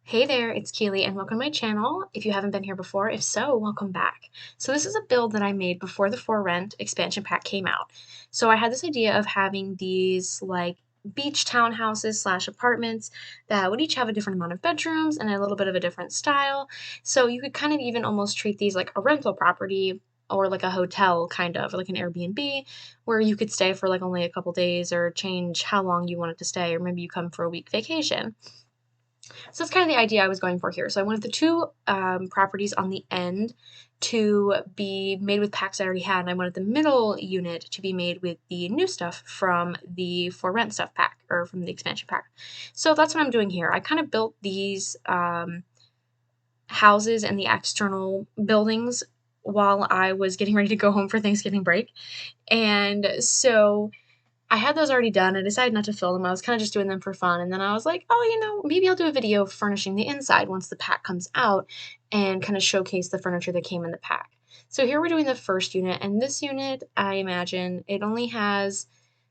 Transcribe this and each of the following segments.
Hey there, it's Keely and welcome to my channel. If you haven't been here before, if so, welcome back. So this is a build that I made before the For Rent expansion pack came out. So I had this idea of having these like beach townhouses slash apartments that would each have a different amount of bedrooms and a little bit of a different style. So you could kind of even almost treat these like a rental property or like a hotel kind of, or like an Airbnb where you could stay for like only a couple days or change how long you wanted to stay, or maybe you come for a week vacation. So that's kind of the idea I was going for here. So I wanted the two properties on the end to be made with packs I already had, and I wanted the middle unit to be made with the new stuff from the For Rent stuff pack, or from the expansion pack. So that's what I'm doing here. I kind of built these houses and the external buildings while I was getting ready to go home for Thanksgiving break. And so I had those already done. I decided not to fill them. I was kind of just doing them for fun. And then I was like, oh, maybe I'll do a video of furnishing the inside once the pack comes out and kind of showcase the furniture that came in the pack. So here we're doing the first unit. And this unit, I imagine, it only has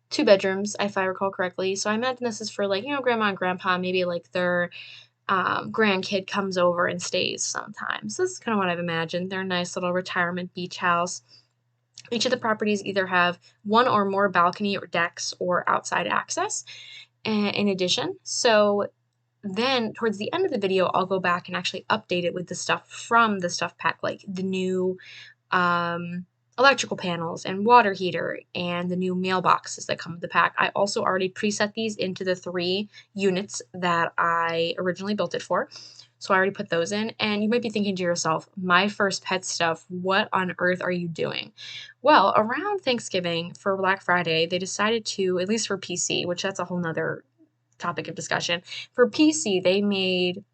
two bedrooms, if I recall correctly. So I imagine this is for like, grandma and grandpa, maybe like their grandkid comes over and stays sometimes. So this is kind of what I've imagined. They're a nice little retirement beach house. Each of the properties either have one or more balcony or decks or outside access in addition. So then towards the end of the video, I'll go back and actually update it with the stuff from the stuff pack, like the new um, electrical panels and water heater and the new mailboxes that come with the pack. I also already preset these into the 3 units that I originally built it for. So I already put those in, and you might be thinking to yourself, my first pet stuff, what on earth are you doing? Well, around Thanksgiving for Black Friday, they decided to, at least for PC, which that's a whole nother topic of discussion. For PC, they made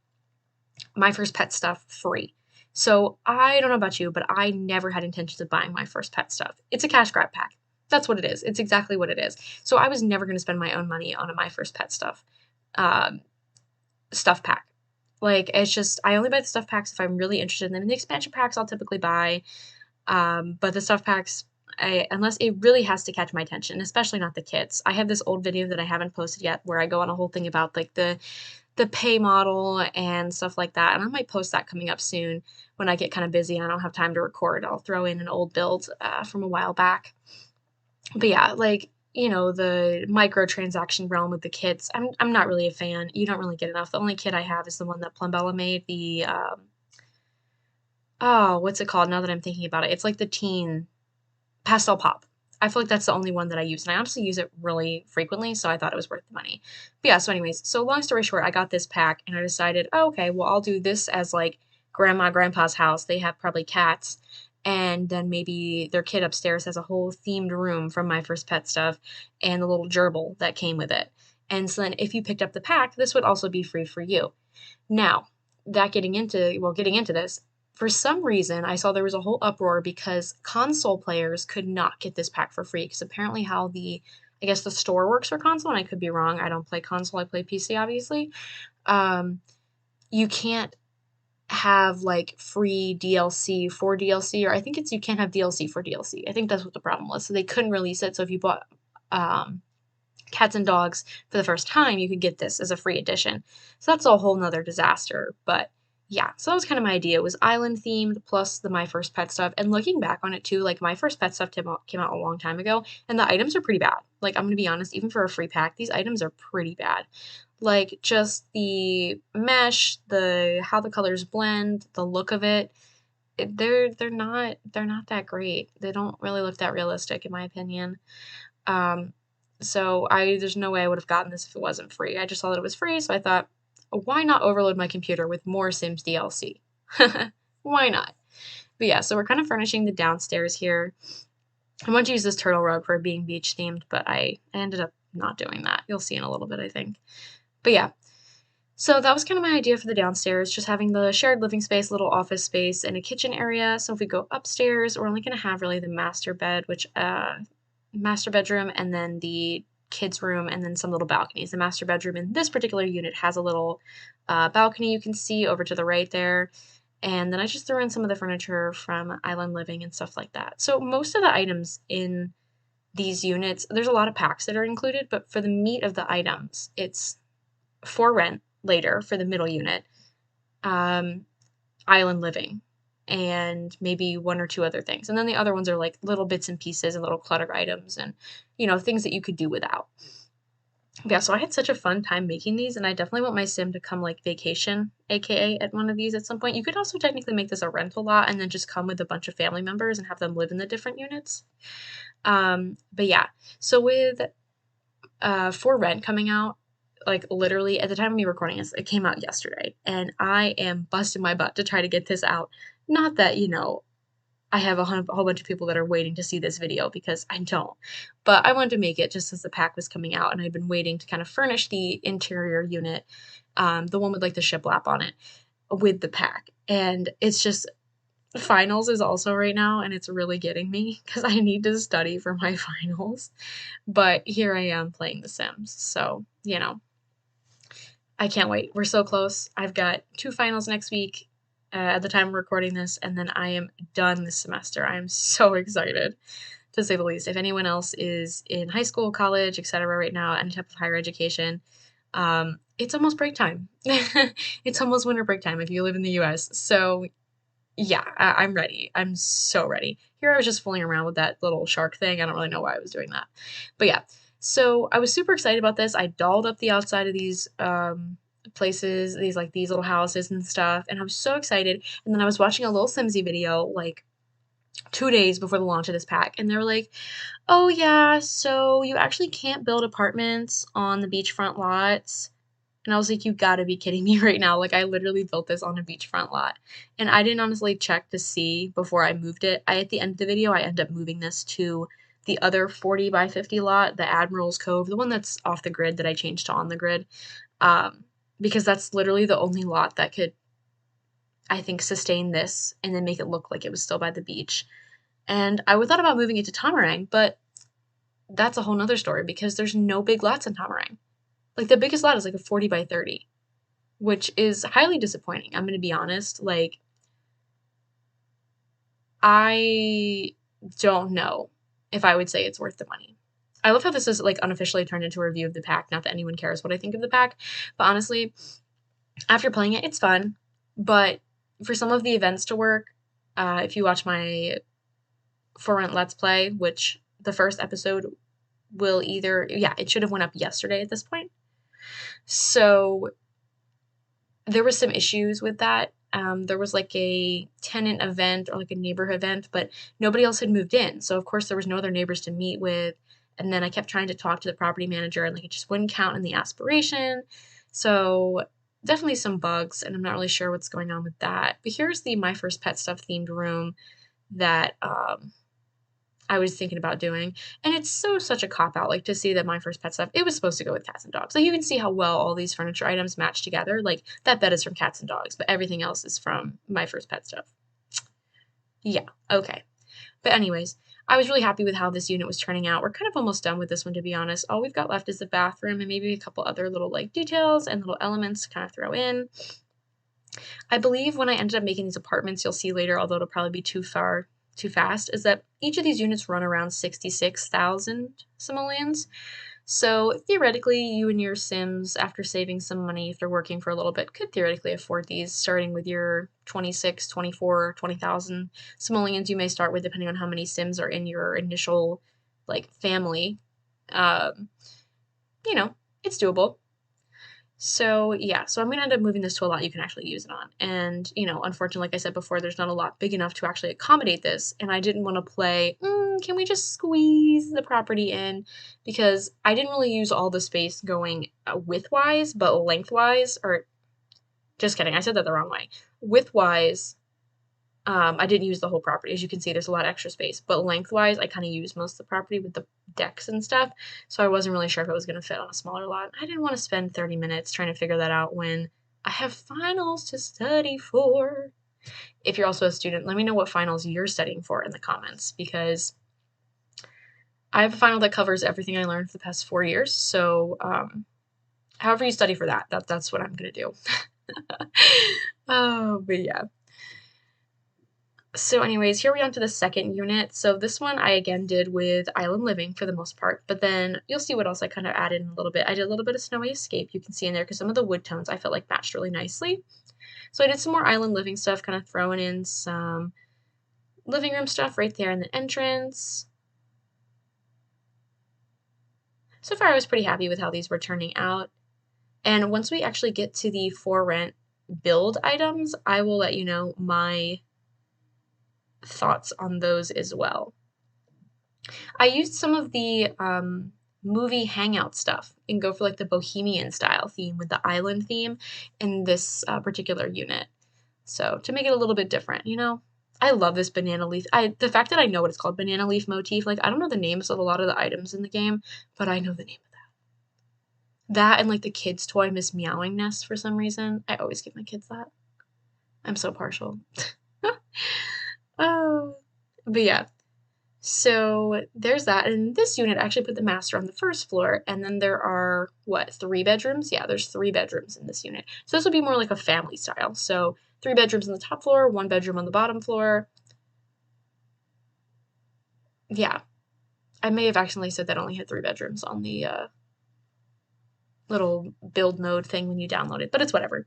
my first pet stuff free. So I don't know about you, but I never had intentions of buying my first pet stuff. It's a cash grab pack. That's what it is. It's exactly what it is. So I was never going to spend my own money on a my first pet um, stuff pack. Like it's just I only buy the stuff packs if I'm really interested in them. And the expansion packs I'll typically buy, but the stuff packs, unless it really has to catch my attention, especially not the kids. I have this old video that I haven't posted yet where I go on a whole thing about like the pay model and stuff like that. And I might post that coming up soon when I get kind of busy and I don't have time to record. I'll throw in an old build from a while back. But yeah, like, the microtransaction realm with the kits, I'm not really a fan. You don't really get enough. The only kit I have is the one that Plumbella made, the oh, what's it called now that I'm thinking about it? It's like the teen pastel pop. I feel like that's the only one that I use, and I honestly use it really frequently, so I thought it was worth the money. But yeah, so anyways, so long story short, I got this pack and I decided, oh, okay, well, I'll do this as like grandma, grandpa's house. They have probably cats, and then maybe their kid upstairs has a whole themed room from my first pet stuff and the little gerbil that came with it. And so then if you picked up the pack, this would also be free for you. Now, getting into this, for some reason, I saw there was a whole uproar because console players could not get this pack for free because apparently how I guess the store works for console, and I could be wrong. I don't play console, I play PC, obviously. Um, you can't have like free DLC for DLC, or I think it's you can't have DLC for DLC. I think that's what the problem was. So they couldn't release it. So if you bought um, cats and dogs for the first time, you could get this as a free edition. So that's a whole nother disaster. But yeah, so that was kind of my idea. It was island themed plus the My First Pet stuff. And looking back on it too, like My First Pet stuff came out a long time ago, and the items are pretty bad. Like I'm gonna be honest, even for a free pack, these items are pretty bad. Like just the mesh, the how the colors blend, the look of it, they're not that great. They don't really look that realistic in my opinion. Um, so there's no way I would have gotten this if it wasn't free. I just saw that it was free, so I thought, why not overload my computer with more Sims DLC? Why not? But yeah, so we're kind of furnishing the downstairs here. I want to use this turtle rug for being beach themed, but I ended up not doing that. You'll see in a little bit, I think. But yeah, so that was kind of my idea for the downstairs, just having the shared living space, little office space, and a kitchen area. So if we go upstairs, we're only going to have really the master bedroom and then the kids room and then some little balconies. The master bedroom in this particular unit has a little balcony you can see over to the right there. And then I just threw in some of the furniture from Island Living and stuff like that. So most of the items in these units, there's a lot of packs that are included, but for the meat of the items, it's for rent later for the middle unit. Island Living, and maybe one or two other things. And then the other ones are like little bits and pieces and little clutter items and, things that you could do without. Yeah, so I had such a fun time making these, and I definitely want my sim to come like vacation, aka at one of these at some point. You could also technically make this a rental lot and then just come with a bunch of family members and have them live in the different units. But yeah, so with For Rent coming out, like literally at the time of me recording this, it came out yesterday, and I am busting my butt to try to get this out. Not that, I have whole bunch of people that are waiting to see this video because I don't. But I wanted to make it just as the pack was coming out, and I'd been waiting to kind of furnish the interior unit, the one with like the shiplap on it, with the pack. And it's just finals is also right now, and it's really getting me because I need to study for my finals. But here I am playing The Sims. So, I can't wait. We're so close. I've got 2 finals next week, at the time of recording this, and then I am done this semester. I am so excited, to say the least. If anyone else is in high school, college, etc. right now, any type of higher education, it's almost break time. It's almost winter break time if you live in the US. So yeah, I'm ready. I'm so ready. Here I was just fooling around with that little shark thing. I don't really know why I was doing that. But yeah, so I was super excited about this. I dolled up the outside of these places, these little houses and stuff, and I was so excited. And then I was watching a little Simsy video like 2 days before the launch of this pack, and they were like, "Oh yeah, so you actually can't build apartments on the beachfront lots." And I was like, "You gotta be kidding me right now." Like, I literally built this on a beachfront lot. And I didn't honestly check to see before I moved it. At the end of the video, I end up moving this to the other 40 by 50 lot, the Admiral's Cove, the one that's off the grid that I changed to on the grid. Because that's literally the only lot that could, I think, sustain this and then make it look like it was still by the beach. And I thought about moving it to Tamarang, but that's a whole nother story because there's no big lots in Tamarang. Like, the biggest lot is like a 40 by 30, which is highly disappointing. I'm going to be honest. Like, I don't know if I would say it's worth the money. I love how this is like unofficially turned into a review of the pack. Not that anyone cares what I think of the pack, but honestly, after playing it, it's fun. But for some of the events to work, if you watch my For Rent Let's Play, which the first episode will it should have went up yesterday at this point. So there was some issues with that. There was like a tenant event or like a neighborhood event, but nobody else had moved in. So of course there was no other neighbors to meet with. And then I kept trying to talk to the property manager and like it just wouldn't count in the aspiration. So definitely some bugs, and I'm not really sure what's going on with that. But here's the My First Pet Stuff themed room that I was thinking about doing. And it's such a cop-out, like, to see that My First Pet Stuff, it was supposed to go with cats and dogs. Like, you can see how well all these furniture items match together. Like, that bed is from Cats and Dogs, but everything else is from My First Pet Stuff. Yeah, okay. But anyways, I was really happy with how this unit was turning out. We're kind of almost done with this one, to be honest. All we've got left is the bathroom and maybe a couple other little, like, details and little elements to kind of throw in. I believe when I ended up making these apartments, you'll see later, although it'll probably be too fast, is that each of these units run around 66,000 simoleons. So theoretically, you and your Sims, after saving some money, after working for a little bit, could theoretically afford these, starting with your 26, 24, 20,000 simoleons you may start with, depending on how many Sims are in your initial, like, family. Um, it's doable. So yeah, so I'm gonna end up moving this to a lot you can actually use it on. And, unfortunately, like I said before, there's not a lot big enough to actually accommodate this. And I didn't want to play, can we just squeeze the property in? Because I didn't really use all the space going widthwise, but lengthwise, or just kidding, I said that the wrong way. Widthwise, I didn't use the whole property. As you can see, there's a lot of extra space. But lengthwise, I kind of used most of the property with the decks and stuff. So I wasn't really sure if it was going to fit on a smaller lot. I didn't want to spend 30 minutes trying to figure that out when I have finals to study for. If you're also a student, let me know what finals you're studying for in the comments, because I have a final that covers everything I learned for the past 4 years. So however you study for that's what I'm going to do. Oh, but yeah. So anyways, here we on to the second unit. So this one I again did with Island Living for the most part, but then you'll see what else I kind of added in a little bit. I did a little bit of Snowy Escape, you can see in there, because some of the wood tones I felt like matched really nicely. So I did some more island living stuff, kind of throwing in some living room stuff right there in the entrance. So far I was pretty happy with how these were turning out. And once we actually get to the for rent build items, I will let you know my thoughts on those as well. I used some of the movie hangout stuff and go for like the bohemian style theme with the island theme in this particular unit. So to make it a little bit different, you know, I love this banana leaf. The fact that I know what it's called, banana leaf motif. Like I don't know the names of a lot of the items in the game, but I know the name of that. That and like the kids' toy Miss Meowing Nest for some reason. I always give my kids that. I'm so partial. Oh, but yeah. So there's that. And this unit actually put the master on the first floor. And then there are, what, 3 bedrooms? Yeah, there's 3 bedrooms in this unit. So this would be more like a family style. So 3 bedrooms on the top floor, 1 bedroom on the bottom floor. Yeah, I may have accidentally said that only had 3 bedrooms on the little build mode thing when you download it, but it's whatever.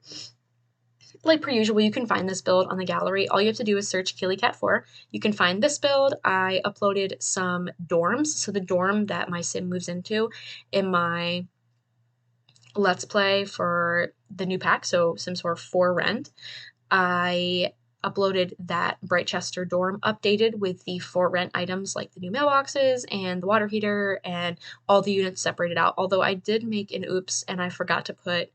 Like per usual, you can find this build on the gallery. All you have to do is search KillyCat4. You can find this build. I uploaded some dorms. So the dorm that my sim moves into in my Let's Play for the new pack, so Sims 4 for rent, I uploaded that Brightchester dorm updated with the for rent items like the new mailboxes and the water heater and all the units separated out. Although I did make an oops and I forgot to put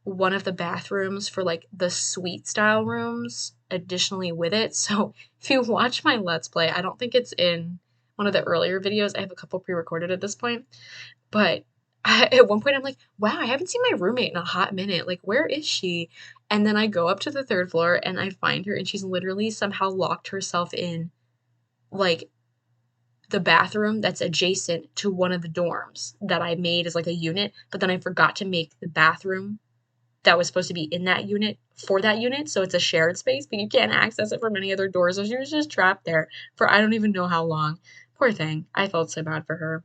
one of the bathrooms for like the suite style rooms additionally with it. So if you watch my Let's Play, I don't think it's in one of the earlier videos. I have a couple pre-recorded at this point, but at one point I'm like, wow, I haven't seen my roommate in a hot minute. Like, where is she? And then I go up to the 3rd floor and I find her and she's literally somehow locked herself in like the bathroom that's adjacent to one of the dorms that I made as like a unit, but then I forgot to make the bathroom that was supposed to be in that unit for that unit. So it's a shared space, but you can't access it from any other doors. So she was just trapped there for I don't even know how long. Poor thing. I felt so bad for her.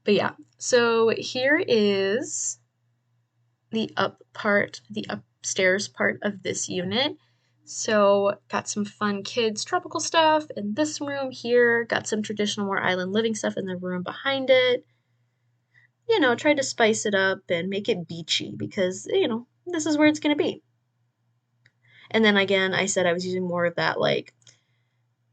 But yeah, so here is the the upstairs part of this unit. So got some fun kids tropical stuff in this room here. Got some traditional more island living stuff in the room behind it. You know, tried to spice it up and make it beachy because, you know, this is where it's going to be. And then again, I said I was using more of that like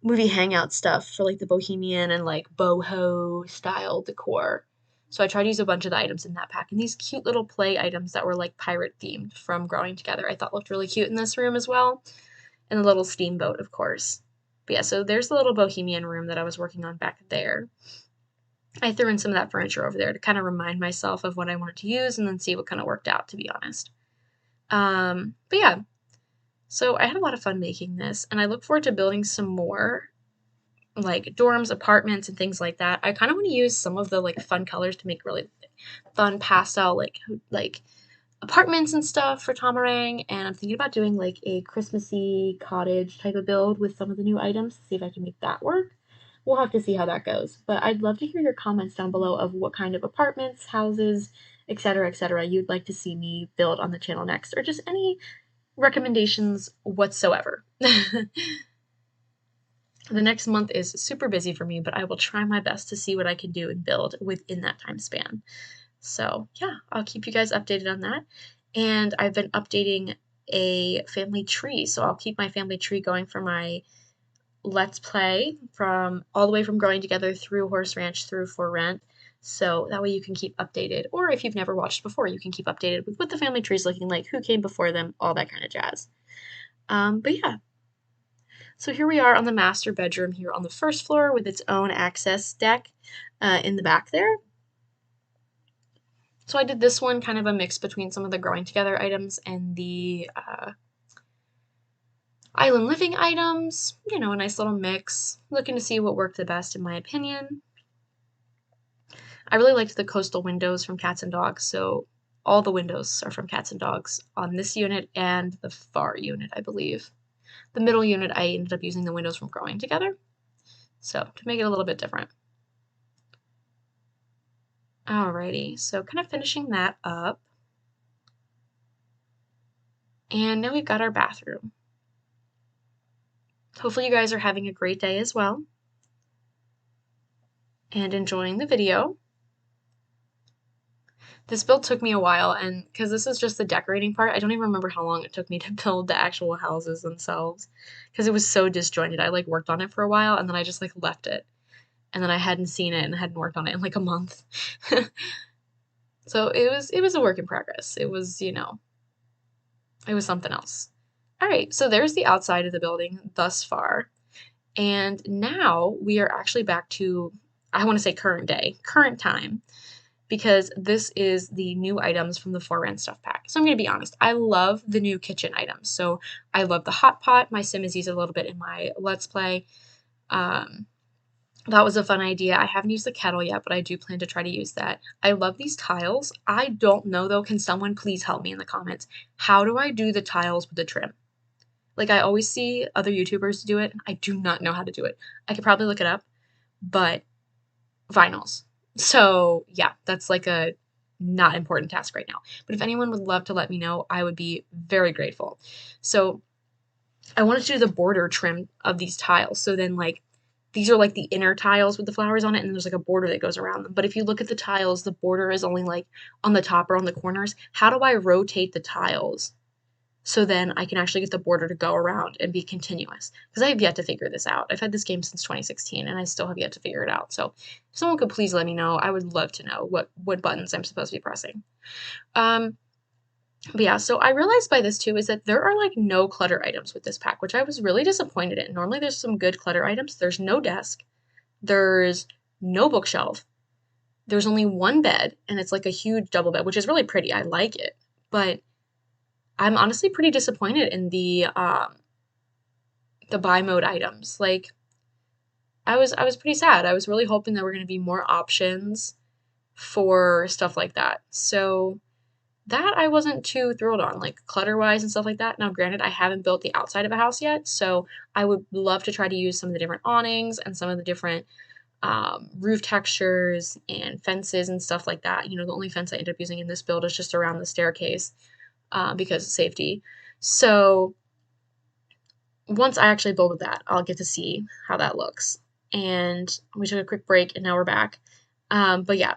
movie hangout stuff for like the bohemian and like boho style decor. So I tried to use a bunch of the items in that pack and these cute little play items that were like pirate themed from Growing Together I thought looked really cute in this room as well. And the little steamboat, of course. But yeah, so there's the little bohemian room that I was working on back there. I threw in some of that furniture over there to kind of remind myself of what I wanted to use and then see what kind of worked out, to be honest. But yeah, so I had a lot of fun making this, and I look forward to building some more like dorms, apartments, and things like that. I kind of want to use some of the like fun colors to make really fun pastel like apartments and stuff for Tomarang, and I'm thinking about doing like a Christmassy cottage type of build with some of the new items to see if I can make that work. We'll have to see how that goes. But I'd love to hear your comments down below of what kind of apartments, houses, etc., you'd like to see me build on the channel next, or just any recommendations whatsoever. The next month is super busy for me, but I will try my best to see what I can do and build within that time span. So yeah, I'll keep you guys updated on that. And I've been updating a family tree, so I'll keep my family tree going for my Let's Play from all the way from Growing Together through Horse Ranch through For Rent. So that way you can keep updated, or if you've never watched before, you can keep updated with what the family tree is looking like, who came before them, all that kind of jazz. But yeah, so here we are on the master bedroom here on the 1st floor with its own access deck in the back there. So I did this one kind of a mix between some of the Growing Together items and the island living items, you know, a nice little mix, looking to see what worked the best in my opinion. I really liked the coastal windows from Cats and Dogs, so all the windows are from Cats and Dogs on this unit and the far unit, I believe. The middle unit, I ended up using the windows from Growing Together, so to make it a little bit different. Alrighty, so kind of finishing that up. And now we've got our bathroom. Hopefully you guys are having a great day as well and enjoying the video. This build took me a while, and because this is just the decorating part, I don't even remember how long it took me to build the actual houses themselves because it was so disjointed. I like worked on it for a while and then I just like left it. And then I hadn't seen it and hadn't worked on it in like a month. So it was a work in progress. It was, you know, it was something else. All right, so there's the outside of the building thus far. And now we are actually back to, I want to say current day, current time, because this is the new items from the For Rent Stuff Pack. So I'm going to be honest, I love the new kitchen items. So I love the hot pot. My sim has used it a little bit in my Let's Play. That was a fun idea. I haven't used the kettle yet, but I do plan to try to use that. I love these tiles. I don't know though, can someone please help me in the comments? How do I do the tiles with the trim? Like I always see other YouTubers do it. I do not know how to do it. I could probably look it up, but vinyls. So yeah, that's like a not important task right now. But if anyone would love to let me know, I would be very grateful. So I wanted to do the border trim of these tiles. So then like these are like the inner tiles with the flowers on it, and there's like a border that goes around them. But if you look at the tiles, the border is only like on the top or on the corners. How do I rotate the tiles so then I can actually get the border to go around and be continuous? Because I have yet to figure this out. I've had this game since 2016 and I still have yet to figure it out. So if someone could please let me know, I would love to know what buttons I'm supposed to be pressing. But yeah, so I realized by this too is that there are like no clutter items with this pack, which I was really disappointed in. Normally there's some good clutter items. There's no desk. There's no bookshelf. There's only one bed, and it's like a huge double bed, which is really pretty. I like it. But I'm honestly pretty disappointed in the buy mode items. Like I was pretty sad. I was really hoping there were going to be more options for stuff like that. So that I wasn't too thrilled on, like clutter-wise and stuff like that. Now, granted, I haven't built the outside of a house yet, so I would love to try to use some of the different awnings and some of the different roof textures and fences and stuff like that. You know, the only fence I ended up using in this build is just around the staircase because of safety. So once I actually build with that, I'll get to see how that looks. And we took a quick break and now we're back. But yeah.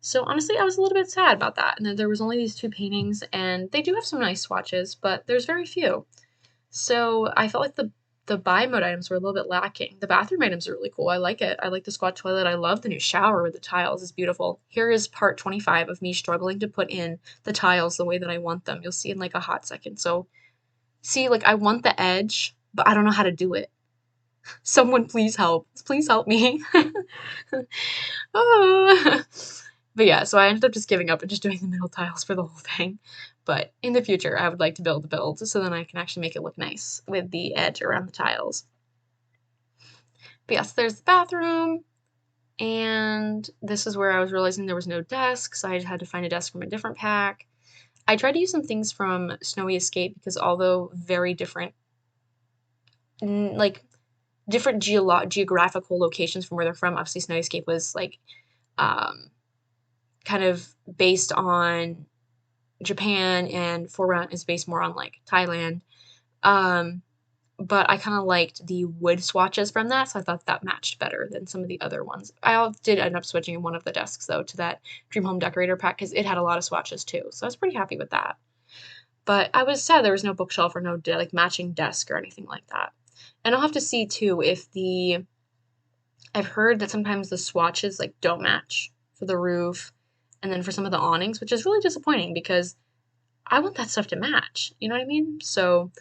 So honestly, I was a little bit sad about that. And then there was only these two paintings, and they do have some nice swatches, but there's very few. So I felt like the buy mode items were a little bit lacking. The bathroom items are really cool. I like it. I like the squat toilet. I love the new shower with the tiles. It's beautiful. Here is part 25 of me struggling to put in the tiles the way that I want them. You'll see in like a hot second. So see, like I want the edge, but I don't know how to do it. Someone please help. Please help me. Oh. But yeah, so I ended up just giving up and just doing the middle tiles for the whole thing. But in the future, I would like to build the build so then I can actually make it look nice with the edge around the tiles. But yes, there's the bathroom. And this is where I was realizing there was no desk, so I had to find a desk from a different pack. I tried to use some things from Snowy Escape because although very different, like different geographical locations from where they're from, obviously Snowy Escape was like kind of based on Japan, and For Rent is based more on like Thailand. But I kind of liked the wood swatches from that, so I thought that matched better than some of the other ones. I did end up switching one of the desks though to that Dream Home Decorator pack because it had a lot of swatches too, so I was pretty happy with that. But I was sad there was no bookshelf or no like matching desk or anything like that. And I'll have to see too if I've heard that sometimes the swatches like don't match for the roof and then for some of the awnings, which is really disappointing because I want that stuff to match. You know what I mean? So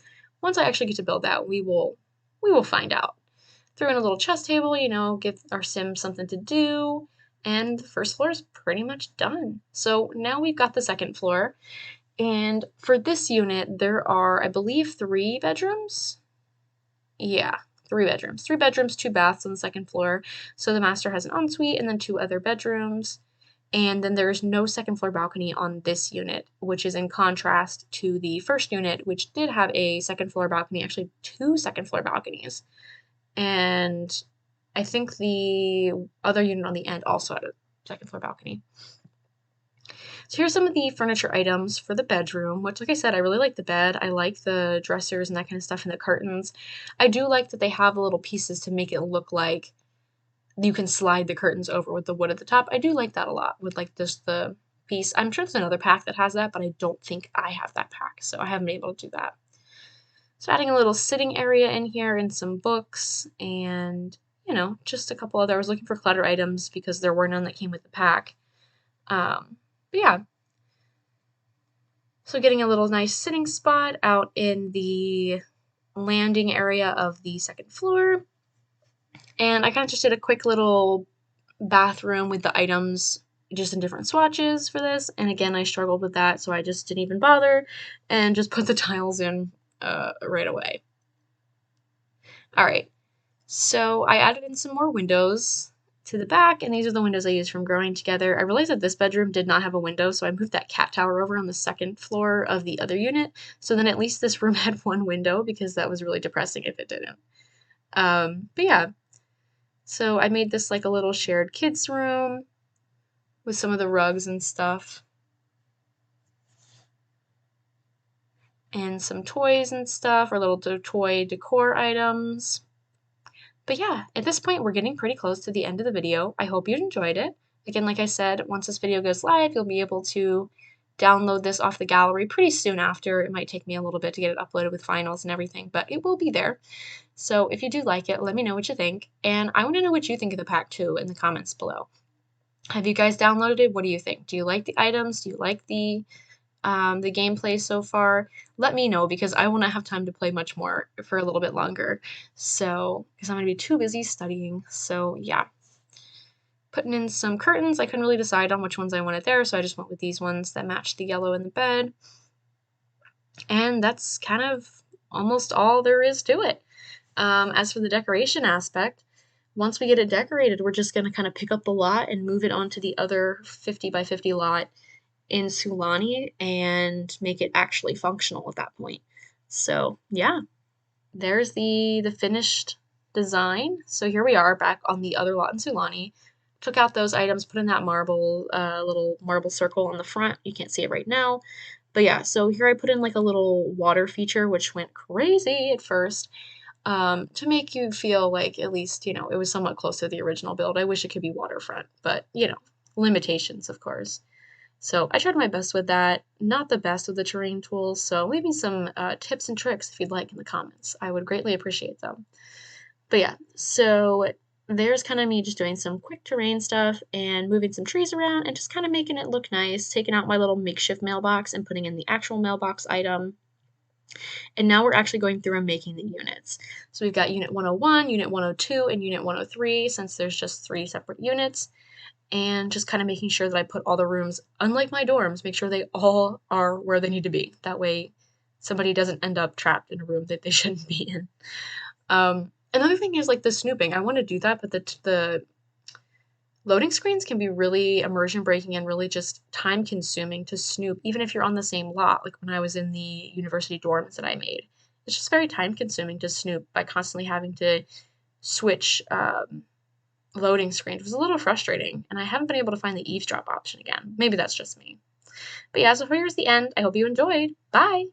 once I actually get to build that, we will find out. Throw in a little chess table, you know, give our sim something to do, and the first floor is pretty much done. So now we've got the second floor, and for this unit, there are, I believe, 3 bedrooms. Yeah, 3 bedrooms. 3 bedrooms, 2 baths on the second floor. So the master has an ensuite and then 2 other bedrooms. And then there's no second floor balcony on this unit, which is in contrast to the first unit, which did have a second floor balcony, actually 2 second floor balconies. And I think the other unit on the end also had a second floor balcony. So here's some of the furniture items for the bedroom, which, like I said, I really like the bed. I like the dressers and that kind of stuff and the curtains. I do like that they have the little pieces to make it look like you can slide the curtains over with the wood at the top. I do like that a lot with like just the piece. I'm sure there's another pack that has that, but I don't think I have that pack, so I haven't been able to do that. So adding a little sitting area in here and some books and, just a couple other. I was looking for clutter items because there were none that came with the pack. But yeah, so getting a little nice sitting spot out in the landing area of the second floor. And I kind of just did a quick little bathroom with the items just in different swatches for this. And again, I struggled with that, so I just didn't even bother and just put the tiles in right away. All right, so I added in some more windows to the back, and these are the windows I used from Growing Together. I realized that this bedroom did not have a window, so I moved that cat tower over on the second floor of the other unit, so then at least this room had one window because that was really depressing if it didn't. But yeah, so I made this like a little shared kids room with some of the rugs and stuff. And some toys and stuff, or little toy decor items. But yeah, at this point, we're getting pretty close to the end of the video. I hope you enjoyed it. Again, like I said, once this video goes live, you'll be able to download this off the gallery pretty soon after. It might take me a little bit to get it uploaded with finals and everything, but it will be there. So if you do like it, let me know what you think. And I want to know what you think of the pack too in the comments below. Have you guys downloaded it? What do you think? Do you like the items? Do you like the gameplay so far? Let me know because I want to have time to play much more for a little bit longer. So, because I'm going to be too busy studying. So, yeah. Putting in some curtains. I couldn't really decide on which ones I wanted there, so I just went with these ones that matched the yellow in the bed. And that's kind of almost all there is to it. As for the decoration aspect, once we get it decorated, we're just going to kind of pick up the lot and move it onto the other 50 by 50 lot in Sulani and make it actually functional at that point. So yeah, there's the finished design. So here we are back on the other lot in Sulani. Took out those items, put in that marble, little marble circle on the front. You can't see it right now. But yeah, so here I put in like a little water feature, which went crazy at first, to make you feel like at least, it was somewhat close to the original build. I wish it could be waterfront, but, limitations, of course. So I tried my best with that. Not the best with the terrain tools, so leave me some tips and tricks if you'd like in the comments. I would greatly appreciate them. But yeah, so there's kind of me just doing some quick terrain stuff and moving some trees around and just kind of making it look nice, taking out my little makeshift mailbox and putting in the actual mailbox item. And now we're actually going through and making the units. So we've got Unit 101, Unit 102, and Unit 103, since there's just 3 separate units. And just kind of making sure that I put all the rooms, unlike my dorms, make sure they all are where they need to be. That way somebody doesn't end up trapped in a room that they shouldn't be in. Another thing is like the snooping. I want to do that, but the loading screens can be really immersion breaking and really just time consuming to snoop, even if you're on the same lot, like when I was in the university dorms that I made. It's just very time consuming to snoop by constantly having to switch loading screens. It was a little frustrating, and I haven't been able to find the eavesdrop option again. Maybe that's just me. But yeah, so here's the end. I hope you enjoyed. Bye!